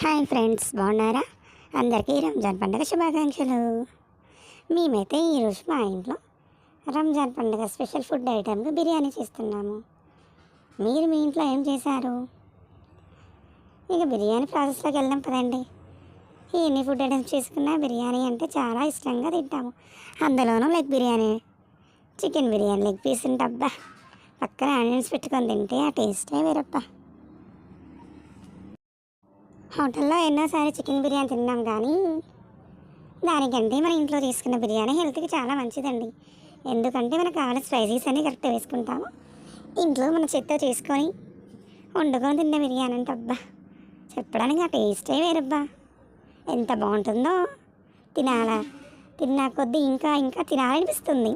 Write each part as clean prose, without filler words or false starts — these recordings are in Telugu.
హాయ్ ఫ్రెండ్స్, బాగున్నారా? అందరికీ రంజాన్ పండుగ శుభాకాంక్షలు. మేమైతే ఈరోజు మా ఇంట్లో రంజాన్ పండుగ స్పెషల్ ఫుడ్ ఐటెంగా బిర్యానీ చేస్తున్నాము. మీరు మీ ఇంట్లో ఏం చేశారు? ఇక బిర్యానీ ప్రాసెస్లోకి వెళ్దాం పదండి. ఎన్ని ఫుడ్ ఐటమ్స్ చేసుకున్నా బిర్యానీ అంటే చాలా ఇష్టంగా తింటాము. అందులోనూ leg biryani, chicken biryani leg piece ఉంటబ్బా, పక్కన ఆనియన్స్ పెట్టుకొని తింటే ఆ టేస్టే వేరబ్బా. హోటల్లో ఎన్నోసారి చికెన్ బిర్యానీ తిన్నాం, కానీ దానికంటే మన ఇంట్లో తీసుకున్న బిర్యానీ హెల్త్కి చాలా మంచిదండి. ఎందుకంటే మనకు కావాల్సిన స్పైసీస్ అన్నీ కరెక్ట్ వేసుకుంటాము. ఇంట్లో మన చేత్తో చేసుకొని వండుకొని తిన్న బిర్యానీ అంటే అబ్బా, చెప్పడానికి ఆ టేస్టే వేరబ్బా, ఎంత బాగుంటుందో. తిన్నా కొద్దీ ఇంకా ఇంకా తినాలనిపిస్తుంది.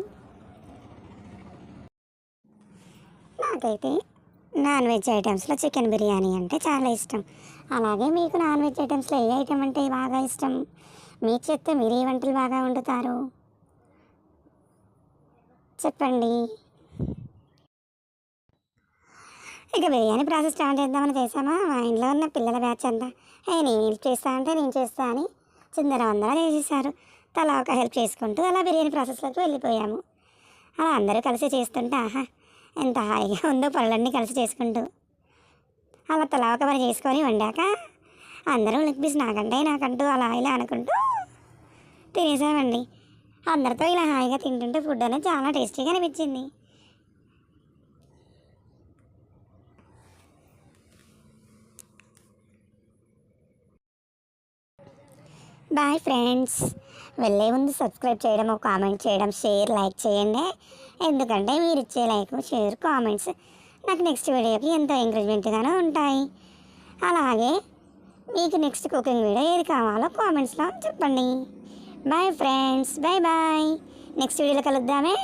నాకైతే నాన్ వెజ్ ఐటమ్స్లో చికెన్ బిర్యానీ అంటే చాలా ఇష్టం. అలాగే మీకు నాన్ వెజ్ ఐటమ్స్లో ఏ ఐటమ్ అంటే బాగా ఇష్టం? మీకు చెప్తే మీరు ఏ వంటలు బాగా వండుతారు చెప్పండి. ఇక బిర్యానీ ప్రాసెస్ స్టార్ట్ చేద్దామని చేసామా, మా ఇంట్లో ఉన్న పిల్లల బ్యాచ్ అంతా నేను హెల్ప్ చేస్తా అంటే నేను చేస్తా అని చిందర చేసేసారు. తలా ఒక హెల్ప్ చేసుకుంటూ అలా బిర్యానీ ప్రాసెస్లోకి వెళ్ళిపోయాము. అలా అందరూ కలిసి చేస్తుంటే ఆహా, ఎంత హాయిగా ఉందో పనులన్నీ కలిసి చేసుకుంటూ. అలా తలా ఒక పని చేసుకొని వండాక అందరూ లెగ్ పీస్ నాకంటూ అలా ఇలా అనుకుంటూ తినేసామండి. అందరితో ఇలా హాయిగా తింటుంటే ఫుడ్ అనేది చాలా టేస్టీగా అనిపించింది. Bye friends. వెళ్ళే ముందు సబ్స్క్రైబ్ చేయడం, కామెంట్ చేయడం, షేర్, లైక్ చేయండి. ఎందుకంటే మీరు ఇచ్చే లైక్, షేర్, కామెంట్స్ నాకు నెక్స్ట్ వీడియోకి ఎంతో ఎంకరేజ్మెంట్గానే ఉంటాయి. అలాగే మీకు నెక్స్ట్ కుకింగ్ వీడియో ఏది కావాలో కామెంట్స్లో చెప్పండి. Bye friends, bye bye. Next వీడియోలో కలుద్దామే.